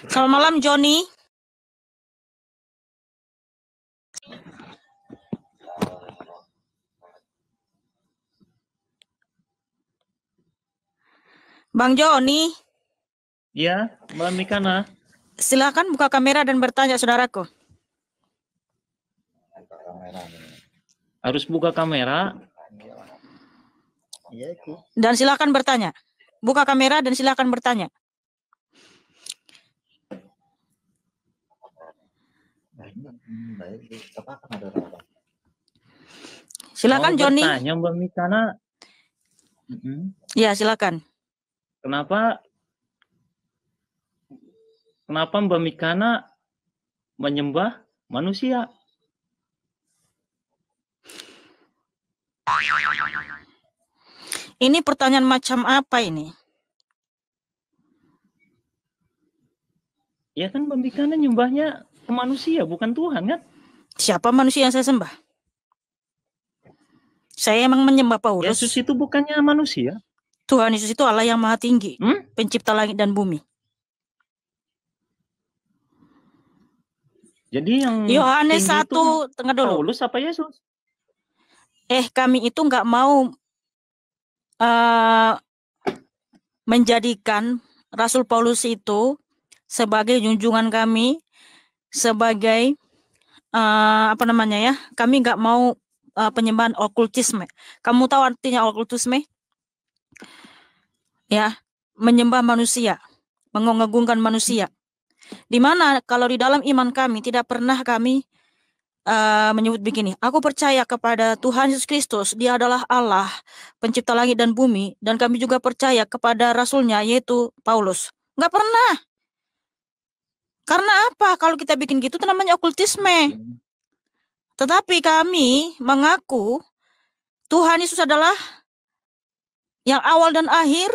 Selamat malam, Joni. Bang Joni. Iya, Mbak Mikana. Silakan buka kamera dan bertanya, saudaraku. Harus buka kamera. Dan silakan bertanya. Buka kamera dan silakan bertanya. Silakan, Mau Joni. bertanya, Mbak Mikana. Ya, silakan. Kenapa Mbak Mikana menyembah manusia? Ini pertanyaan macam apa ini? Ya kan Mbak Mikana nyembahnya ke manusia, bukan Tuhan kan? Siapa manusia yang saya sembah? Saya emang menyembah Paulus. Yesus itu bukannya manusia. Tuhan Yesus itu Allah yang maha tinggi, pencipta langit dan bumi. Jadi yang Yohanes 1, tengah dulu. Paulus apa Yesus? Kami itu nggak mau menjadikan Rasul Paulus itu sebagai junjungan kami, sebagai kami nggak mau penyembahan okultisme. Kamu tahu artinya okultisme? Ya, menyembah manusia, mengagungkan manusia. Di mana kalau di dalam iman kami tidak pernah kami menyebut begini, aku percaya kepada Tuhan Yesus Kristus, dia adalah Allah, pencipta langit dan bumi, dan kami juga percaya kepada Rasulnya, yaitu Paulus. Nggak pernah. Karena apa? Kalau kita bikin gitu, itu namanya okultisme. Tetapi kami mengaku Tuhan Yesus adalah yang awal dan akhir,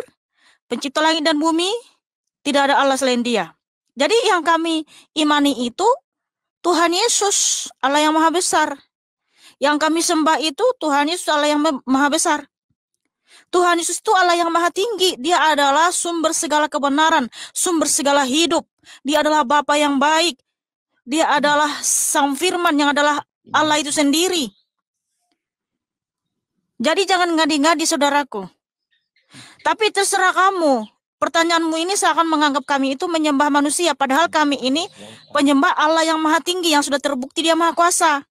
pencipta langit dan bumi, tidak ada Allah selain dia. Jadi yang kami imani itu Tuhan Yesus, Allah yang maha besar. Yang kami sembah itu Tuhan Yesus, Allah yang maha besar. Tuhan Yesus itu Allah yang maha tinggi. Dia adalah sumber segala kebenaran, sumber segala hidup. Dia adalah Bapa yang baik. Dia adalah Sang Firman yang adalah Allah itu sendiri. Jadi jangan ngadi-ngadi, saudaraku. Tapi terserah kamu. Pertanyaanmu ini seakan menganggap kami itu menyembah manusia. Padahal kami ini penyembah Allah yang maha tinggi, yang sudah terbukti dia maha kuasa.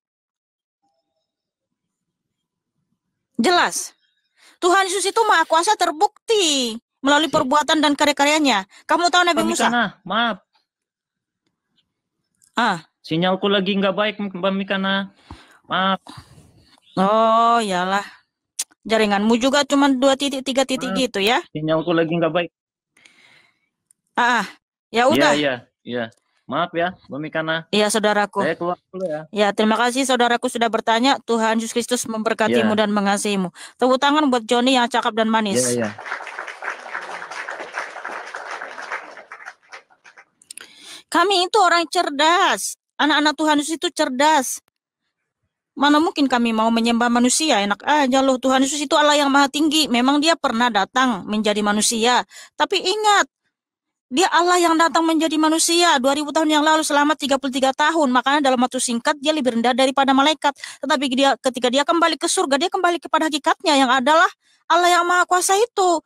Jelas. Tuhan Yesus itu maha kuasa terbukti melalui perbuatan dan karya-karyanya. Kamu tahu Nabi Musa? Maaf. Sinyalku lagi nggak baik, Mbak Mikana. Maaf. Oh, iyalah. Jaringanmu juga cuma 2 titik, 3 titik gitu ya? Sinyalku lagi nggak baik. Ya udah. Iya. Maaf ya, Mbak Mikana. Iya, saudaraku. Saya keluar dulu ya. Ya, terima kasih saudaraku sudah bertanya. Tuhan Yesus Kristus memberkatimu dan mengasihimu. Tepuk tangan buat Joni yang cakap dan manis. Iya. Kami itu orang cerdas. Anak-anak Tuhan Yesus itu cerdas. Mana mungkin kami mau menyembah manusia? Enak aja loh. Tuhan Yesus itu Allah yang maha tinggi. Memang dia pernah datang menjadi manusia. Tapi ingat, dia Allah yang datang menjadi manusia 2000 tahun yang lalu selama 33 tahun. Makanya dalam waktu singkat dia lebih rendah daripada malaikat. Tetapi ketika dia kembali ke surga, dia kembali kepada hakikatnya yang adalah Allah yang maha kuasa itu.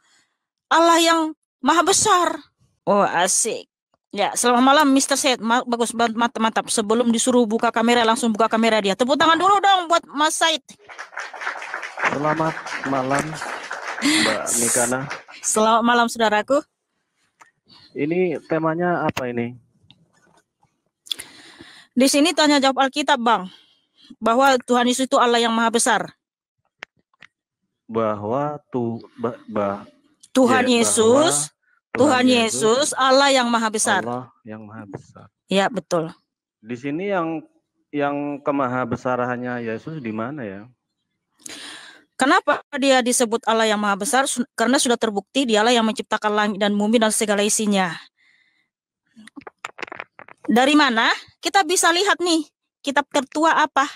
Allah yang maha besar. Oh, asik. Ya, selamat malam Mr. Said. Bagus, mantap. Sebelum disuruh buka kamera, langsung buka kamera dia. Tepuk tangan dulu dong buat Mas Said. Selamat malam, Mbak Mikana. Selamat malam, saudaraku. Ini temanya apa ini? Di sini tanya jawab Alkitab, Bang. Bahwa Tuhan Yesus itu Allah yang maha besar. Tuhan Yesus Allah yang maha besar. Allah yang maha besar. Ya, betul. Di sini yang kemahabesarannya Yesus di mana ya? Kenapa dia disebut Allah yang maha besar? Karena sudah terbukti dialah yang menciptakan langit dan bumi dan segala isinya. Dari mana? Kita bisa lihat nih, kitab tertua apa?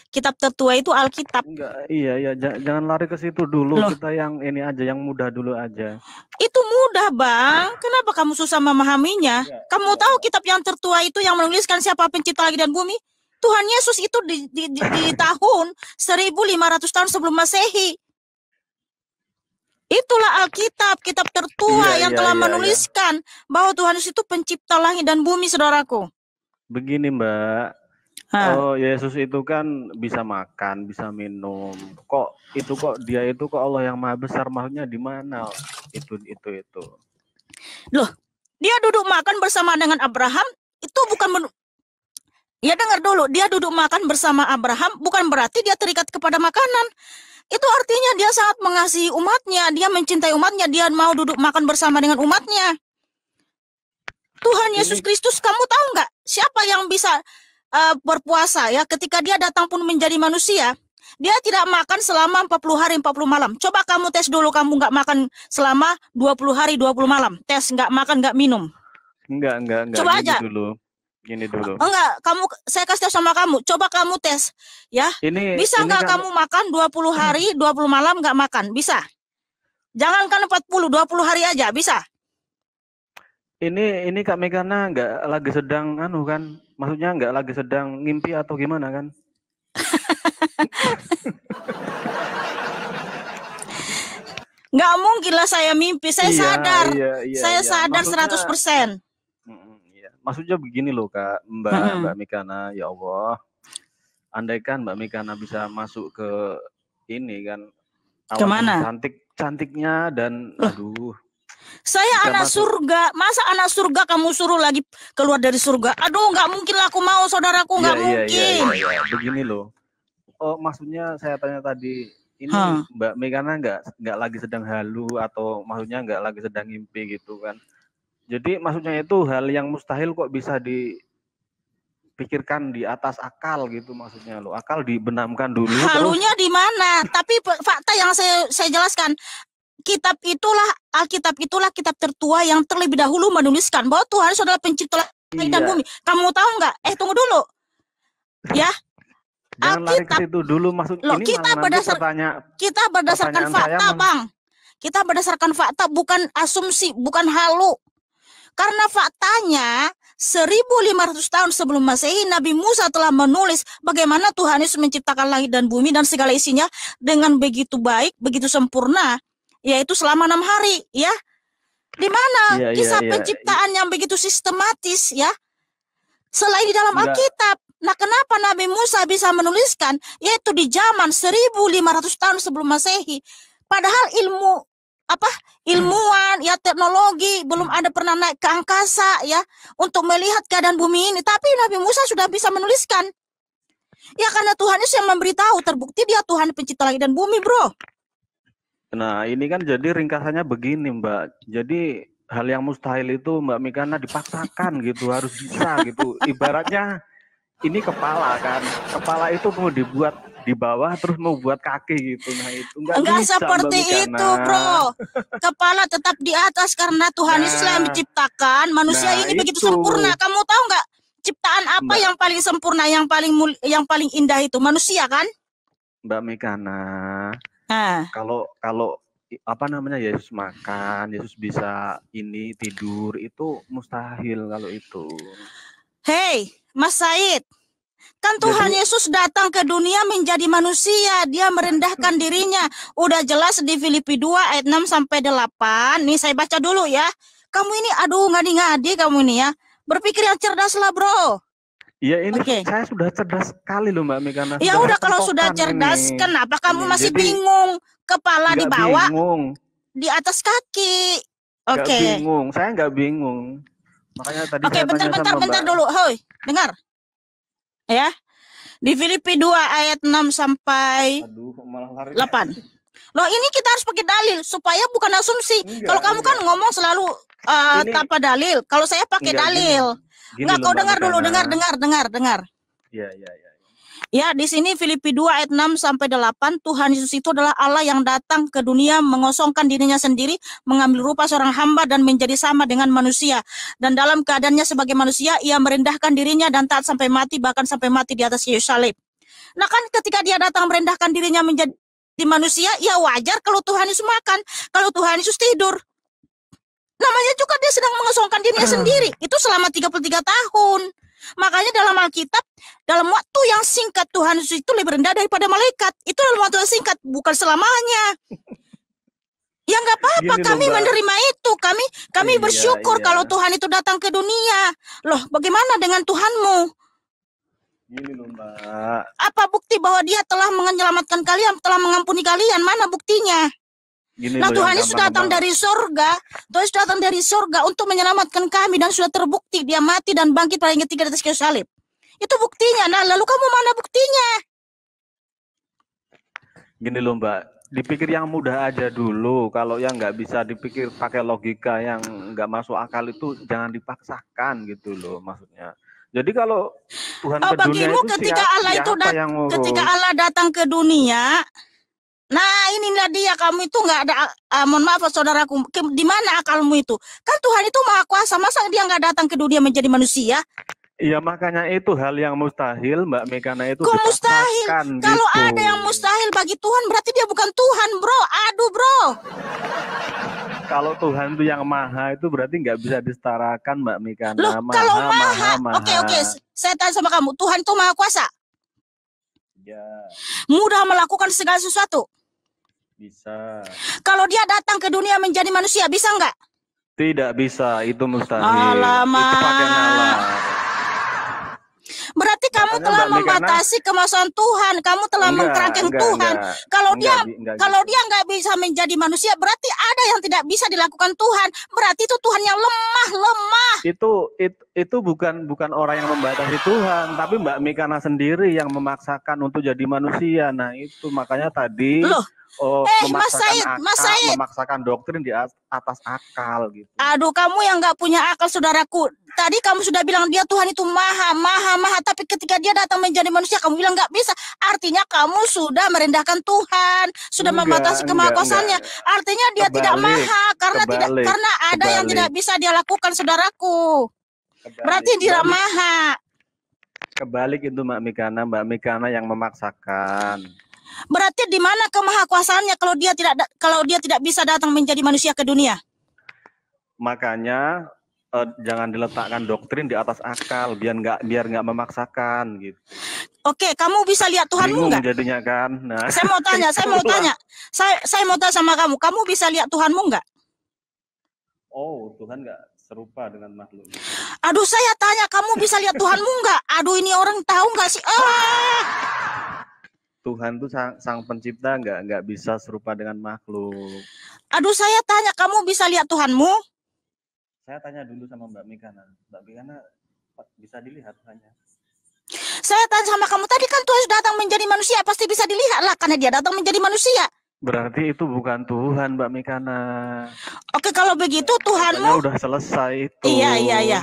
Kitab tertua itu Alkitab. Enggak, iya, jangan lari ke situ dulu. Loh. Kita yang ini aja, yang mudah dulu aja. Itu mudah, Bang. Kenapa kamu susah memahaminya? Kamu tahu kitab yang tertua itu yang menuliskan siapa pencipta langit dan bumi? Tuhan Yesus itu di tahun 1500 tahun sebelum Masehi. Itulah Alkitab, kitab tertua yang telah menuliskan bahwa Tuhan Yesus itu pencipta langit dan bumi, saudaraku. Begini, Mbak. Oh, Yesus itu kan bisa makan, bisa minum. Kok dia itu kok Allah yang Maha Besar, maksudnya di mana? Itu. Loh, dia duduk makan bersama dengan Abraham, itu bukan ya dengar dulu, dia duduk makan bersama Abraham bukan berarti dia terikat kepada makanan. Itu artinya dia sangat mengasihi umatnya, dia mencintai umatnya, dia mau duduk makan bersama dengan umatnya. Tuhan Yesus Kristus, kamu tahu nggak siapa yang bisa berpuasa ya ketika dia datang pun menjadi manusia? Dia tidak makan selama 40 hari 40 malam. Coba kamu tes dulu, kamu nggak makan selama 20 hari 20 malam. Tes, nggak makan, nggak minum. Enggak. Coba aja. Gini dulu. Enggak, saya kasih tahu sama kamu. Coba kamu tes, ya. Bisa nggak kamu makan 20 hari, 20 malam nggak makan? Bisa. Jangankan 40, 20 hari aja, bisa. Ini Kak Megana nggak lagi sedang kan? Maksudnya nggak lagi sedang ngimpi atau gimana kan? Nggak mungkin lah saya mimpi, saya sadar. Saya sadar 100%. Maksudnya begini loh Kak, Mbak Mikana, ya Allah. Andaikan Mbak Mikana bisa masuk ke ini kan. Kemana? Cantiknya dan aduh. Saya anak surga, masa anak surga kamu suruh lagi keluar dari surga? Aduh, nggak mungkin lah aku mau, saudaraku, nggak mungkin. Iya. Begini loh. Oh, maksudnya saya tanya tadi, ini Mbak Megana nggak lagi sedang halu atau maksudnya nggak lagi sedang ngimpi gitu kan? Jadi maksudnya itu hal yang mustahil kok bisa dipikirkan di atas akal gitu maksudnya loh. Akal dibenamkan dulu. Halunya di mana? Tapi fakta yang saya jelaskan, Alkitab itulah kitab tertua yang terlebih dahulu menuliskan bahwa Tuhan adalah pencipta langit dan bumi. Kamu tahu nggak? Tunggu dulu. Ya. Jangan lari ke situ dulu, maksudnya ini kita berdasarkan fakta, Bang. Kita berdasarkan fakta, bukan asumsi, bukan halu. Karena faktanya 1500 tahun sebelum Masehi, Nabi Musa telah menulis bagaimana Tuhan Yesus menciptakan langit dan bumi dan segala isinya dengan begitu baik, begitu sempurna, yaitu selama 6 hari, ya. Di mana kisah penciptaan yang begitu sistematis, ya? Selain di dalam Alkitab. Nah, kenapa Nabi Musa bisa menuliskan yaitu di zaman 1500 tahun sebelum Masehi? Padahal ilmuwan ya, teknologi belum ada pernah naik ke angkasa ya untuk melihat keadaan bumi ini, tapi Nabi Musa sudah bisa menuliskan ya karena Tuhan Yesus yang memberitahu, terbukti dia Tuhan pencipta langit dan bumi, bro. Nah, ini kan jadi ringkasannya begini, Mbak. Jadi hal yang mustahil itu Mbak Mikana dipaksakan gitu, harus bisa gitu. Ibaratnya ini kepala kan, kepala itu mau dibuat di bawah terus mau buat kaki gitu. Nah itu enggak seperti itu, bro. Kepala tetap di atas karena Tuhan Yesus yang menciptakan manusia ini begitu sempurna. Kamu tahu nggak ciptaan apa yang paling sempurna, yang paling indah itu manusia kan? Mbak Mikana. Kalau Yesus makan, Yesus bisa ini tidur, itu mustahil kalau itu. Hei, Mas Said, kan Tuhan Yesus datang ke dunia menjadi manusia, dia merendahkan dirinya. Udah jelas di Filipi 2 ayat 6-8. Nih saya baca dulu ya. Kamu ini ngadi-ngadi kamu ini ya. Berpikir yang cerdas lah, bro. Ya ini saya sudah cerdas sekali loh Mbak Megana. Ya udah kalau sudah cerdas, kenapa kamu masih bingung? Kepala di bawah, di atas kaki. Bingung, saya nggak bingung. Makanya tadi bentar dulu. Hoi, dengar. Ya. Di Filipi 2 ayat 6-8. Loh, ini kita harus pakai dalil supaya bukan asumsi. Kalau kamu kan ngomong selalu tanpa dalil. Kalau saya pakai dalil. Enggak, kau dengar dulu, dengar. Iya. Ya, di sini Filipi 2 ayat 6-8, Tuhan Yesus itu adalah Allah yang datang ke dunia mengosongkan dirinya sendiri, mengambil rupa seorang hamba dan menjadi sama dengan manusia. Dan dalam keadaannya sebagai manusia, ia merendahkan dirinya dan taat sampai mati, bahkan sampai mati di atas kayu salib. Nah kan ketika dia datang merendahkan dirinya menjadi manusia, ya wajar kalau Tuhan Yesus makan, kalau Tuhan Yesus tidur. Namanya juga dia sedang mengosongkan dirinya sendiri. Itu selama 33 tahun. Makanya dalam Alkitab, dalam waktu yang singkat Tuhan Yesus itu lebih rendah daripada malaikat. Itu dalam waktu yang singkat, bukan selamanya. Ya nggak apa-apa, Gini loh, kami Mbak. menerima itu. Kami Iya, bersyukur iya. kalau Tuhan itu datang ke dunia. Loh, bagaimana dengan Tuhanmu? Gini loh, Mbak. Apa bukti bahwa dia telah menyelamatkan kalian, telah mengampuni kalian? Mana buktinya? Gini Nah, loh Tuhan yang Yesus datang gampang-gampang. dari surga. Tuhan Yesus datang dari surga untuk menyelamatkan kami dan sudah terbukti dia mati dan bangkit pada hari ketiga di atas kayu salib. Itu buktinya. Nah, lalu kamu mana buktinya? Gini loh, Mbak. Dipikir yang mudah aja dulu. Kalau yang nggak bisa dipikir pakai logika yang nggak masuk akal itu jangan dipaksakan gitu loh maksudnya. Jadi kalau Tuhan Oh, ke dunia bagimu itu ketika Allah itu siapa yang ketika ngurus? Allah datang ke dunia, nah inilah dia, kamu itu nggak ada, mohon maaf saudaraku, di mana akalmu itu? Kan Tuhan itu maha kuasa, masa dia nggak datang ke dunia menjadi manusia? Iya makanya itu hal yang mustahil Mbak Mekana itu Kok mustahil? dipaksakan Kalau gitu. ada yang mustahil bagi Tuhan, berarti dia bukan Tuhan, bro. Aduh, bro. Kalau Tuhan itu yang maha itu berarti nggak bisa disetarakan Mbak Mekana. Loh, kalau maha. Maha. Oke. Saya tanya sama kamu, Tuhan itu maha kuasa. Ya, Mudah melakukan segala sesuatu. bisa. Kalau dia datang ke dunia menjadi manusia, bisa nggak? Tidak bisa, itu mustahil. Alamak. Itu pakai nalar. Berarti kamu Makanya telah Mbak Mekana- membatasi kemasukan Tuhan. Kamu telah mengkerangkeng Tuhan. Kalau dia nggak bisa menjadi manusia, berarti ada yang tidak bisa dilakukan Tuhan. Berarti itu Tuhan yang lemah. Itu bukan orang yang membatasi Tuhan, tapi Mbak Mekana sendiri yang memaksakan untuk jadi manusia. Nah itu makanya tadi Loh, Mas Said. memaksakan doktrin di atas akal gitu. Aduh, kamu yang nggak punya akal, saudaraku. Tadi kamu sudah bilang dia Tuhan itu maha, tapi ketika dia datang menjadi manusia, kamu bilang nggak bisa. Artinya kamu sudah merendahkan Tuhan, sudah membatasi kemahakuasaannya. Artinya dia tidak maha karena ada yang tidak bisa dia lakukan, saudaraku. Berarti dia tidak maha. Kebalik itu Mbak Mekana yang memaksakan. Berarti di mana kemahakuasaannya kalau dia tidak bisa datang menjadi manusia ke dunia? Makanya jangan diletakkan doktrin di atas akal biar nggak memaksakan gitu. Oke, kamu bisa lihat Tuhanmu nggak? Jadinya kan. Nah. Saya mau tanya sama kamu bisa lihat Tuhanmu nggak? Oh, Tuhan nggak serupa dengan makhluk. Aduh, saya tanya, kamu bisa lihat Tuhanmu nggak? Aduh, ini orang tahu nggak sih? Tuhan itu sang pencipta nggak bisa serupa dengan makhluk. Aduh, saya tanya, kamu bisa lihat Tuhanmu? Saya tanya dulu sama Mbak Mekana. Mbak Mekana bisa dilihat hanya. Saya tanya sama kamu, tadi kan Tuhan datang menjadi manusia, pasti bisa dilihat lah karena dia datang menjadi manusia. Berarti itu bukan Tuhan, Mbak Mekana. Oke, kalau begitu Tuhanmu udah selesai itu. Iya.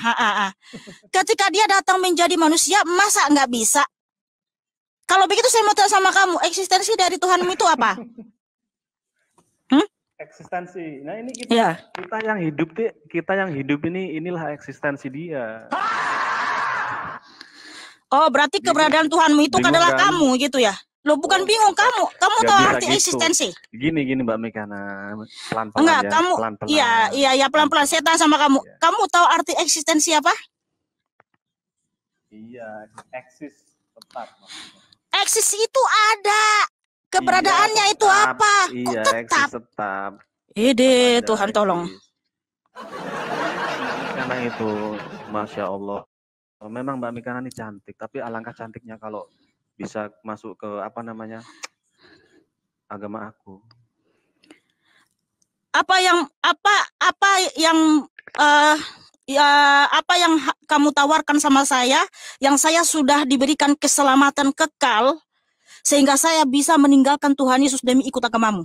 Ketika dia datang menjadi manusia, masa nggak bisa? Kalau begitu saya mau tanya sama kamu, eksistensi dari Tuhanmu itu apa? Eksistensi. Nah ini kita yang hidup inilah eksistensi dia. Oh, berarti keberadaan Tuhanmu itu adalah kamu gitu ya? Lo bukan bingung kamu tahu arti gitu. eksistensi? Gini Mbak Mekana, pelan-pelan. Enggak, ya, kamu pelan-pelan. Iya pelan-pelan. Saya tanya sama kamu. Kamu tahu arti eksistensi apa? Iya, eksis tetap maksudnya. Eksis itu ada. Keberadaannya itu apa? Iya, tetap. Eksis tetap. Tuhan tolong. Karena itu, Masya Allah. Memang Mbak Mekana ini cantik, tapi alangkah cantiknya kalau bisa masuk ke agama aku. Apa yang kamu tawarkan sama saya, yang saya sudah diberikan keselamatan kekal, sehingga saya bisa meninggalkan Tuhan Yesus demi ikut agamamu?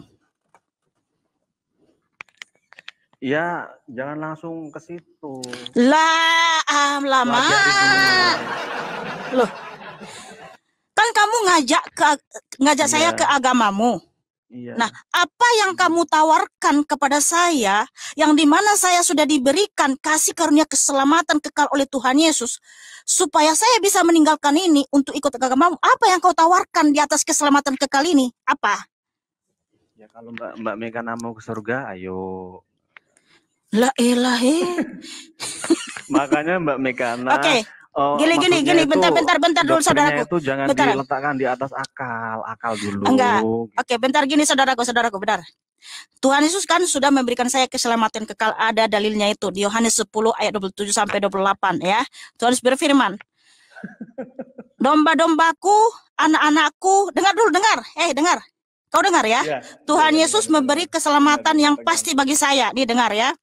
Ya, jangan langsung ke situ. Lama. Loh, kan kamu ngajak saya ke agamamu. Iya. Nah, apa yang kamu tawarkan kepada saya, yang dimana saya sudah diberikan kasih karunia keselamatan kekal oleh Tuhan Yesus, supaya saya bisa meninggalkan ini untuk ikut agamamu, apa yang kau tawarkan di atas keselamatan kekal ini? Apa? Ya kalau Mbak Mekana mau ke surga, ayo. La ilahe. Makanya Mbak Mekana, Oke. Gini, maksudnya itu bentar dulu doktrinnya saudaraku. itu jangan Bentar. diletakkan di atas akal dulu. Enggak. Oke, bentar gini saudaraku, bentar. Tuhan Yesus kan sudah memberikan saya keselamatan kekal, ada dalilnya itu di Yohanes 10 ayat 27 sampai 28 ya. Tuhan Yesus berfirman, domba-dombaku, anak-anakku, dengar. Kau dengar ya? Tuhan Yesus memberi keselamatan yang pasti bagi saya. Nih dengar ya.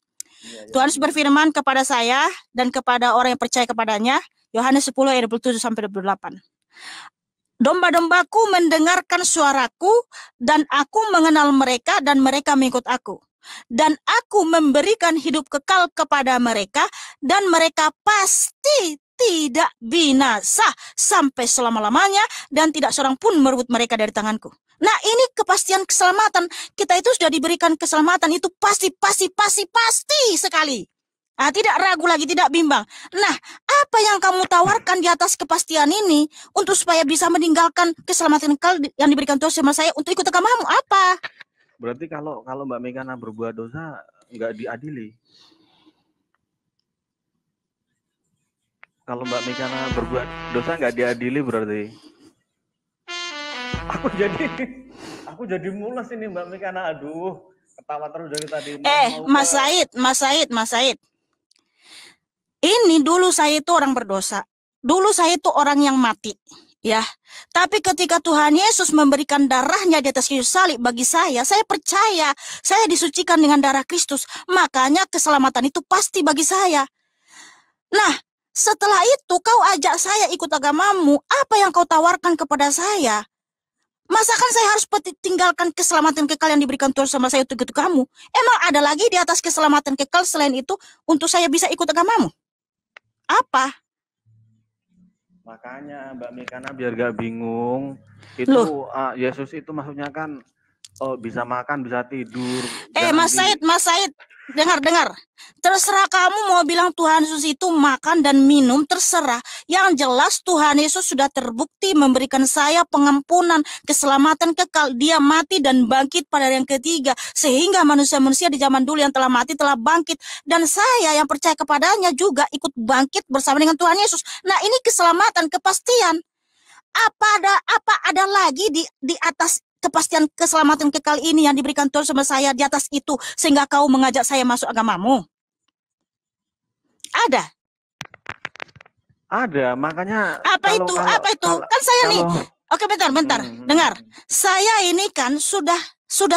Tuhan Yesus berfirman kepada saya dan kepada orang yang percaya kepadanya, Yohanes 10 ayat 27 sampai 28. Domba-dombaku mendengarkan suaraku, dan aku mengenal mereka, dan mereka mengikut aku. Dan aku memberikan hidup kekal kepada mereka, dan mereka pasti tidak binasa sampai selama-lamanya, dan tidak seorang pun merebut mereka dari tanganku. Nah, ini kepastian keselamatan. Kita itu sudah diberikan keselamatan, itu pasti sekali. Nah, tidak ragu lagi, tidak bimbang. Nah, apa yang kamu tawarkan di atas kepastian ini untuk supaya bisa meninggalkan keselamatan kekal yang diberikan Tuhan sama saya untuk ikut agamamu? Apa? Berarti kalau Mbak Mekana berbuat dosa nggak diadili. Kalau Mbak Mekana berbuat dosa nggak diadili berarti. Aku jadi mules ini Mbak Mekana. Aduh, ketawa terus dari tadi. Mas Said. Ini dulu saya itu orang berdosa. Dulu saya itu orang yang mati. Ya, tapi ketika Tuhan Yesus memberikan darahnya di atas kayu salib bagi saya percaya, saya disucikan dengan darah Kristus. Makanya keselamatan itu pasti bagi saya. Nah, setelah itu kau ajak saya ikut agamamu, apa yang kau tawarkan kepada saya? Masakan saya harus tinggalkan keselamatan kekal yang diberikan Tuhan sama saya untuk ikut kamu? Emang ada lagi di atas keselamatan kekal selain itu untuk saya bisa ikut agamamu? Apa? Makanya Mbak Mekana biar gak bingung, itu Yesus itu maksudnya kan bisa makan, bisa tidur. Mas Said, dengar. Terserah kamu mau bilang Tuhan Yesus itu makan dan minum, terserah. Yang jelas Tuhan Yesus sudah terbukti memberikan saya pengampunan, keselamatan kekal. Dia mati dan bangkit pada hari yang ketiga. Sehingga manusia-manusia di zaman dulu yang telah mati telah bangkit. Dan saya yang percaya kepadanya juga ikut bangkit bersama dengan Tuhan Yesus. Nah, ini keselamatan, kepastian. Apa ada lagi di atas kepastian keselamatan kekal ini yang diberikan Tuhan sama saya di atas itu sehingga kau mengajak saya masuk agamamu? Ada, makanya apa itu? Kan saya nih. Oke, bentar. Dengar. Saya ini kan sudah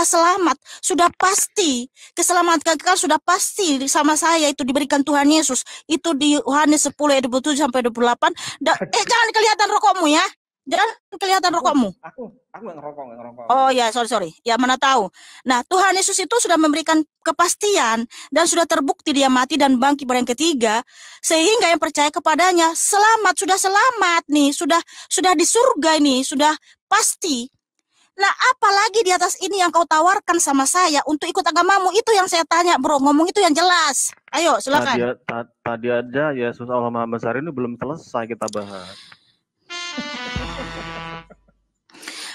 selamat, sudah pasti keselamatan kekal sudah pasti sama saya itu diberikan Tuhan Yesus. Itu di Yohanes 10 ayat 27 sampai 28. Jangan kelihatan rokokmu ya. Jangan kelihatan rokokmu. Aku nggak ngerokok. Oh ya, sorry. Ya, mana tahu. Nah, Tuhan Yesus itu sudah memberikan kepastian dan sudah terbukti dia mati dan bangkit pada yang ketiga, sehingga yang percaya kepadanya sudah selamat nih, sudah di surga ini, sudah pasti. Nah, apalagi di atas ini yang kau tawarkan sama saya untuk ikut agamamu? Itu yang saya tanya, bro. Ngomong itu yang jelas. Ayo, silakan. Tadi aja Yesus Allah Maha Besar ini belum selesai kita bahas.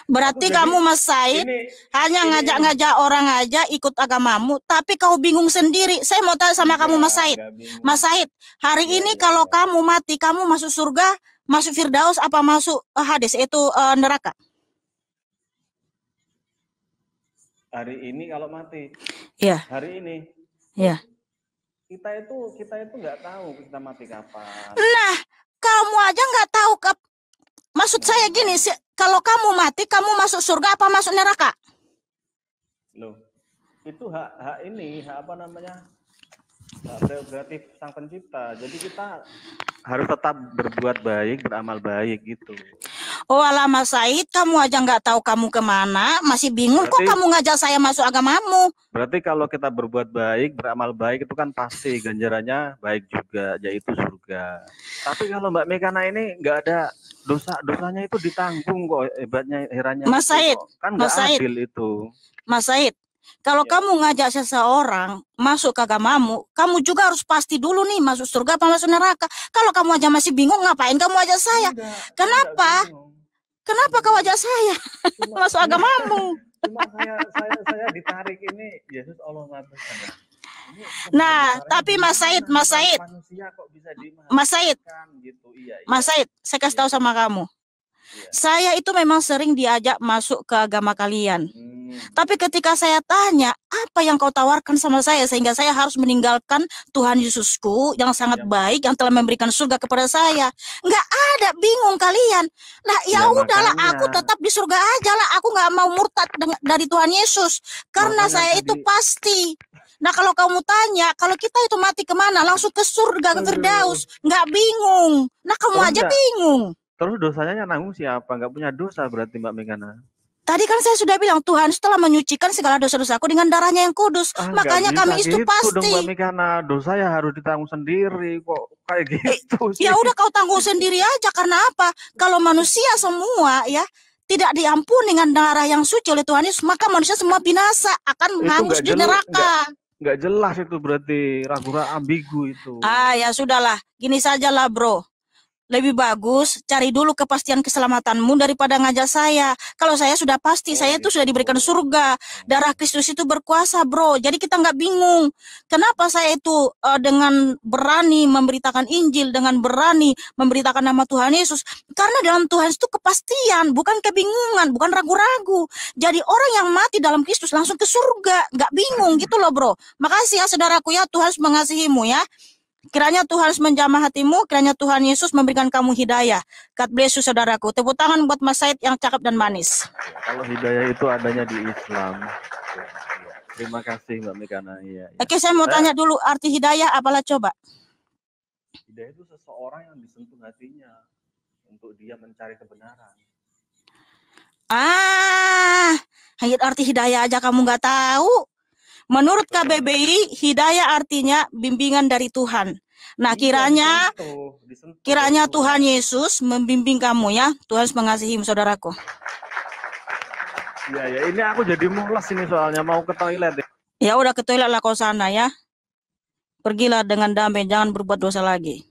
Berarti kamu Mas Said hanya ngajak-ngajak orang aja ikut agamamu, tapi kau bingung sendiri. Saya mau tanya sama kamu Mas Said. Mas Said, hari ini kalau kamu mati, kamu masuk surga, masuk Firdaus apa masuk Hades, itu neraka? Hari ini kalau mati. Iya. Hari ini. Iya. Kita itu nggak tahu kita mati kapan. Nah, kamu aja nggak tahu maksud saya gini, kalau kamu mati, kamu masuk surga apa masuk neraka? Loh, itu hak apa namanya? Hak prerogatif Sang Pencipta. Jadi kita harus tetap berbuat baik, beramal baik gitu. Oh alah Mas Said, kamu aja nggak tahu kamu kemana, masih bingung kok kamu ngajak saya masuk agamamu. Berarti kalau kita berbuat baik, beramal baik itu kan pasti ganjarannya baik juga, yaitu surga. Tapi kalau Mbak Mekana ini nggak ada dosanya itu ditanggung kok, hebatnya herannya Mas itu Said, kok. Kan Mas nggak Said, adil itu. Mas Said, kalau Ya. kamu ngajak seseorang masuk ke agamamu, kamu juga harus pasti dulu nih masuk surga apa masuk neraka. Kalau kamu aja masih bingung, ngapain kamu ajak saya? Enggak, saya Kenapa? enggak bingung. Kenapa kau ajak saya masuk agamamu? Cuma saya ditarik ini, Yesus Allah Maha Besar. Ini Nah, pembesarannya tapi Mas Said, gimana? Mas Said, Manusia kok bisa Mas Said, dimaafkan gitu. Iya, Mas iya. Said, saya kasih tahu sama kamu. Iya. Saya itu memang sering diajak masuk ke agama kalian. Tapi ketika saya tanya, apa yang kau tawarkan sama saya sehingga saya harus meninggalkan Tuhan Yesusku yang sangat Ya, baik yang telah memberikan surga kepada saya? Nggak ada, bingung kalian. Nah, ya Ya, udahlah, makanya. aku tetap di surga aja lah. Aku nggak mau murtad dari Tuhan Yesus karena Makanya saya itu tadi- pasti. Nah, kalau kamu tanya, kalau kita itu mati kemana? Langsung ke surga, ke Firdaus. Nggak bingung. Nah, kamu Terus aja nggak- bingung. Terus dosanya yang nanggung siapa? Nggak punya dosa berarti Mbak Mekana. Tadi kan saya sudah bilang Tuhan telah menyucikan segala dosa-dosaku dengan darahnya yang kudus. Makanya Nggak kami bisa itu gitu pasti. dong Mbak Mekana. Dosa ya harus ditanggung sendiri kok kayak gitu sih. Ya udah kau tanggung sendiri aja. Karena apa? Kalau manusia semua ya tidak diampuni dengan darah yang suci oleh Tuhan Yesus, maka manusia semua binasa akan hangus di neraka. Nggak jelas itu berarti ragu-ragu ambigu itu. Ya sudahlah, gini sajalah bro. Lebih bagus cari dulu kepastian keselamatanmu daripada ngajak saya. Kalau saya sudah pasti, saya itu sudah diberikan surga. Darah Kristus itu berkuasa, bro. Jadi kita nggak bingung. Kenapa saya itu dengan berani memberitakan Injil, dengan berani memberitakan nama Tuhan Yesus? Karena dalam Tuhan itu kepastian, bukan kebingungan, bukan ragu-ragu. Jadi orang yang mati dalam Kristus langsung ke surga. Nggak bingung gitu loh, bro. Makasih ya, saudaraku ya. Tuhan mengasihimu ya. Kiranya Tuhan menjamah hatimu, kiranya Tuhan Yesus memberikan kamu hidayah. God bless you, saudaraku. Tepuk tangan buat Mas Said yang cakep dan manis. Kalau hidayah itu adanya di Islam. Terima kasih Mbak Mekana. Iya. Oke, saya mau tanya dulu arti hidayah apalah coba. Hidayah itu seseorang yang disentuh hatinya untuk dia mencari kebenaran. Arti hidayah aja kamu nggak tahu. Menurut KBBI, hidayah artinya bimbingan dari Tuhan. Nah, kiranya Tuhan Yesus membimbing kamu ya. Tuhan mengasihi saudaraku. Ya, ini aku jadi mules ini soalnya mau ke toilet. Ya udah ke toilet lah kau sana ya. Pergilah dengan damai, jangan berbuat dosa lagi.